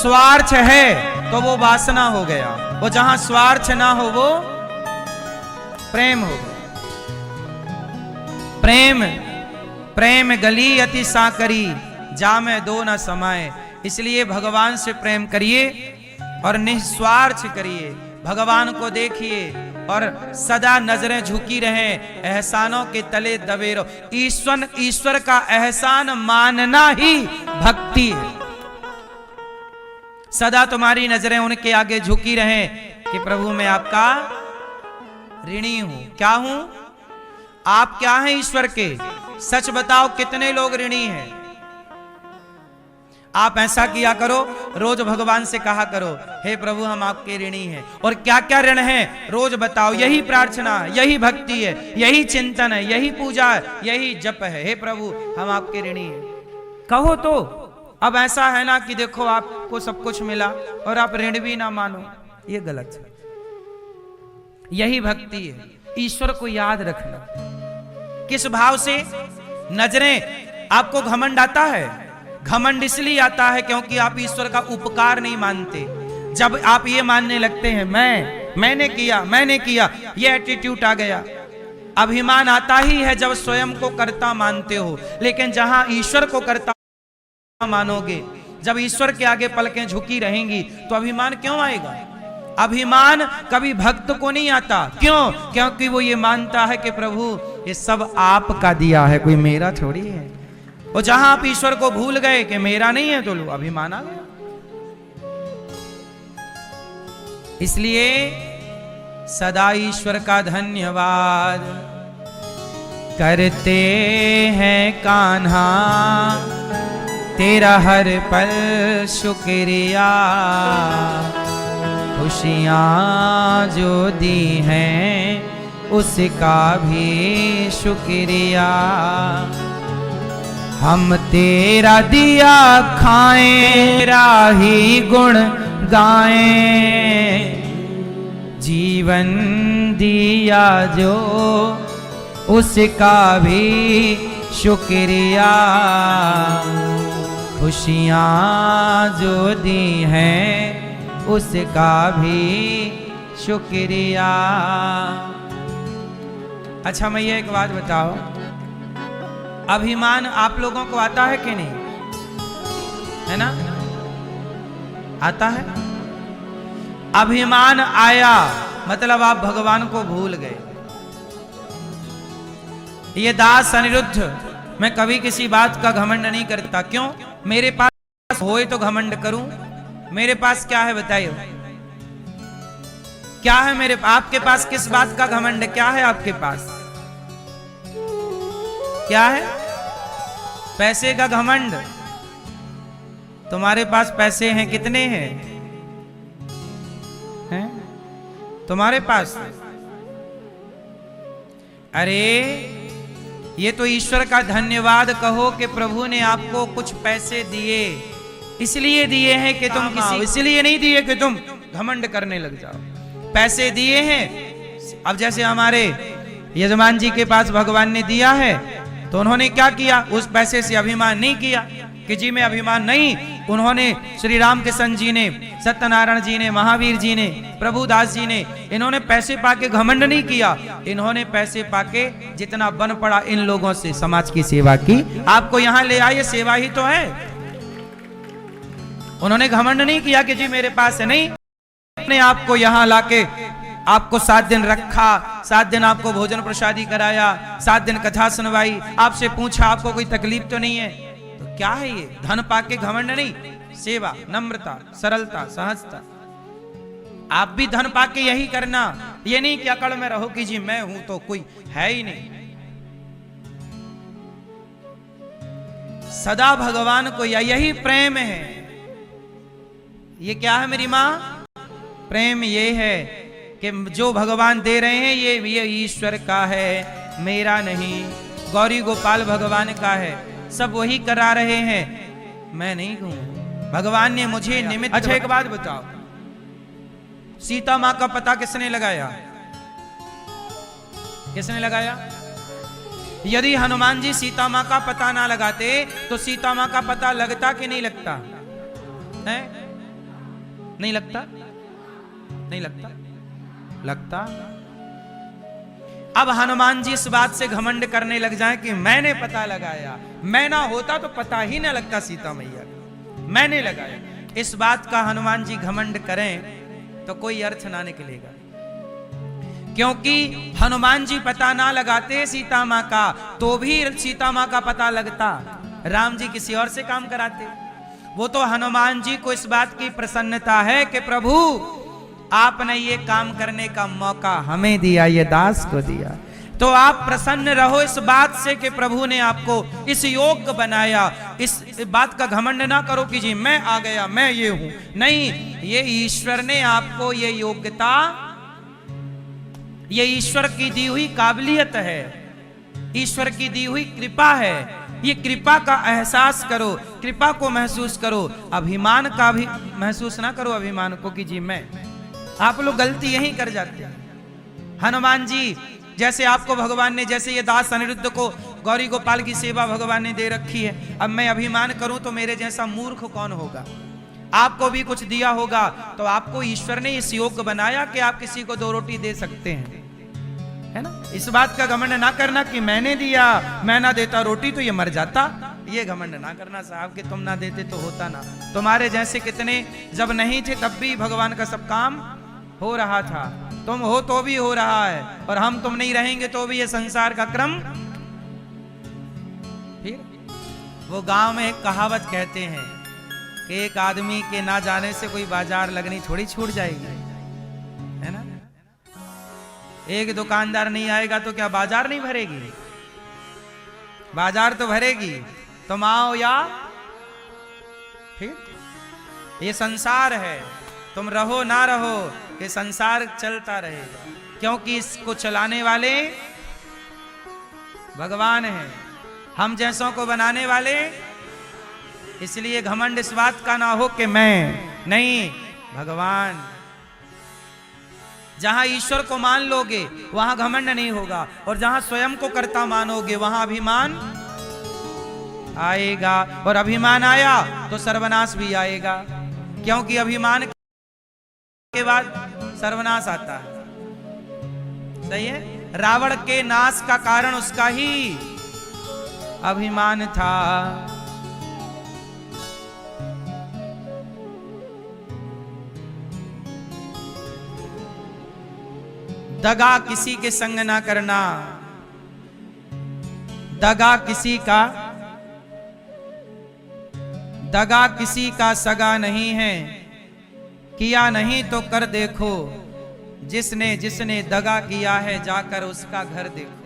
स्वार्थ है तो वो वासना हो गया, वो जहां स्वार्थ ना हो वो प्रेम हो गया। प्रेम प्रेम गली अति साकरी, जामे दो न समाए। इसलिए भगवान से प्रेम करिए और निस्वार्थ करिए, भगवान को देखिए और सदा नजरें झुकी रहें, एहसानों के तले दबे रहो। ईश्वर का एहसान मानना ही भक्ति है। सदा तुम्हारी नजरें उनके आगे झुकी रहें कि प्रभु मैं आपका ऋणी हूं। क्या हूं? आप क्या हैं ईश्वर के? सच बताओ कितने लोग ऋणी हैं? आप ऐसा किया करो, रोज भगवान से कहा करो, हे प्रभु हम आपके ऋणी हैं। और क्या क्या ऋण है रोज बताओ। यही प्रार्थना, यही भक्ति है, यही चिंतन है, यही पूजा है, यही जप है। हे प्रभु हम आपके ऋणी हैं, कहो तो। अब ऐसा है ना कि देखो आपको सब कुछ मिला और आप ऋण भी ना मानो, ये गलत है। यही भक्ति है, ईश्वर को याद रखना। किस भाव से? नजरें, आपको घमंड आता है? घमंड इसलिए आता है क्योंकि आप ईश्वर का उपकार नहीं मानते। जब आप ये मानने लगते हैं मैंने किया, ये एटीट्यूड आ गया। अभिमान आता ही है जब स्वयं को कर्ता मानते हो। लेकिन जहां ईश्वर को कर्ता मानोगे, जब ईश्वर के आगे पलकें झुकी रहेंगी, तो अभिमान क्यों आएगा? अभिमान कभी भक्त को नहीं आता। क्यों? क्योंकि वो ये मानता है कि प्रभु ये सब आपका दिया है, कोई मेरा थोड़ी है। और जहां आप ईश्वर को भूल गए कि मेरा नहीं है, तो लो अभिमान आ गया। इसलिए सदा ईश्वर का धन्यवाद करते हैं कान्हा, तेरा हर पल शुक्रिया। खुशियाँ जो दी हैं उसका भी शुक्रिया। हम तेरा दिया खाएं, तेरा ही गुण गाएं। जीवन दिया जो उसका भी शुक्रिया। खुशियाँ जो दी हैं उसका भी शुक्रिया। अच्छा मैं ये एक बात बताओ, अभिमान आप लोगों को आता है कि नहीं? है ना? आता है। अभिमान आया मतलब आप भगवान को भूल गए। ये दास अनिरुद्ध, मैं कभी किसी बात का घमंड नहीं करता। क्यों? मेरे पास होए तो घमंड करूं। मेरे पास क्या है बताइए? क्या है मेरे? आपके पास किस बात का घमंड? क्या है आपके पास? क्या है? पैसे का घमंड। तुम्हारे पास पैसे हैं? कितने हैं? हैं? तुम्हारे पास? अरे ये तो ईश्वर का धन्यवाद कहो कि प्रभु ने आपको कुछ पैसे दिए। इसलिए दिए हैं कि तुम इसलिए नहीं दिए कि तुम घमंड करने लग जाओ। पैसे दिए हैं। अब जैसे हमारे यजमान जी के पास भगवान ने दिया है, तो उन्होंने क्या किया? उस पैसे से अभिमान नहीं किया कि जी मैं अभिमान नहीं। उन्होंने श्री राम कृष्ण जी ने, सत्यनारायण जी ने, महावीर जी ने, प्रभुदास जी ने, इन्होंने पैसे पाके घमंड नहीं किया। इन्होंने पैसे पाके जितना बन पड़ा इन लोगों से समाज की सेवा की। आपको यहाँ ले आए, सेवा ही तो है। उन्होंने घमंड नहीं किया कि जी मेरे पास है। नहीं, ने आपको यहाँ लाके आपको 7 दिन रखा, 7 दिन आपको भोजन प्रसादी कराया, 7 दिन कथा सुनवाई, आपसे पूछा आपको कोई तकलीफ तो नहीं है। तो क्या है ये? धन पाके घमंड नहीं, सेवा, नम्रता, सरलता, सहजता। आप भी धन पाके यही करना। ये नहीं कि अकड़ में रहो कि जी मैं हूं तो कोई है ही नहीं। सदा भगवान को यही प्रेम है। ये क्या है मेरी माँ? प्रेम ये है कि जो भगवान दे रहे हैं ये ईश्वर का है, मेरा नहीं। गौरी गोपाल भगवान का है, सब वही करा रहे हैं, मैं नहीं हूं। भगवान ने मुझे निमित्त। अच्छा एक बात बताओ, सीता मां का पता किसने लगाया? किसने लगाया? यदि हनुमान जी सीता मां का पता ना लगाते तो सीता मां का पता लगता कि नहीं लगता है? नहीं लगता? नहीं लगता? लगता। अब हनुमान जी इस बात से घमंड करने लग जाए कि मैंने पता लगाया, मैं ना होता तो पता ही ना लगता सीता मैया का, मैंने लगाया। इस बात का हनुमान जी घमंड करें तो कोई अर्थ ना निकलेगा, क्योंकि हनुमान जी पता ना लगाते सीता माँ का तो भी सीता माँ का पता लगता, राम जी किसी और से काम कराते। वो तो हनुमान जी को इस बात की प्रसन्नता है कि प्रभु आपने ये काम करने का मौका हमें दिया, ये दास को दिया, तो आप प्रसन्न रहो इस बात से कि प्रभु ने आपको इस योग्य बनाया। इस बात का घमंड ना करो कि जी मैं आ गया, मैं ये हूं, नहीं, ये ईश्वर ने आपको ये योग्यता, ये ईश्वर की दी हुई काबिलियत है, ईश्वर की दी हुई कृपा है। ये कृपा का एहसास करो, कृपा को महसूस करो, अभिमान का भी महसूस ना करो, अभिमान को कि जी मैं। आप लोग गलती यही कर जाते हैं। हनुमान जी जैसे आपको भगवान ने, जैसे ये दास अनिरुद्ध को गौरी गोपाल की सेवा भगवान ने दे रखी है, अब मैं अभिमान करूं तो मेरे जैसा मूर्ख कौन होगा। आपको भी कुछ दिया होगा तो आपको ईश्वर ने इस योग्य बनाया कि आप किसी को 2 रोटी दे सकते हैं, है ना। इस बात का घमंड ना करना कि मैंने दिया, मैं ना देता रोटी तो ये मर जाता, ये घमंड ना करना साहब कि तुम ना देते तो होता ना। तुम्हारे जैसे कितने जब नहीं थे तब भी भगवान का सब काम हो रहा था, तुम हो तो भी हो रहा है, और हम तुम नहीं रहेंगे तो भी ये संसार का क्रम। फिर वो गांव में एक कहावत कहते हैं कि एक आदमी के ना जाने से कोई बाजार लगनी थोड़ी छूट जाएगी, है ना। एक दुकानदार नहीं आएगा तो क्या बाजार नहीं भरेगी? बाजार तो भरेगी, तुम आओ या फिर। ये संसार है, तुम रहो ना रहो, ये संसार चलता रहेगा, क्योंकि इसको चलाने वाले भगवान हैं, हम जैसों को बनाने वाले। इसलिए घमंड इस बात का ना हो कि मैं नहीं, भगवान। जहां ईश्वर को मान लोगे वहां घमंड नहीं होगा, और जहां स्वयं को कर्ता मानोगे वहां अभिमान आएगा, और अभिमान आया तो सर्वनाश भी आएगा, क्योंकि अभिमान के बाद सर्वनाश आता है। सही है। रावण के नाश का कारण उसका ही अभिमान था। दगा किसी के संग ना करना, दगा किसी का सगा नहीं है, किया नहीं तो कर देखो, जिसने दगा किया है जाकर उसका घर देखो।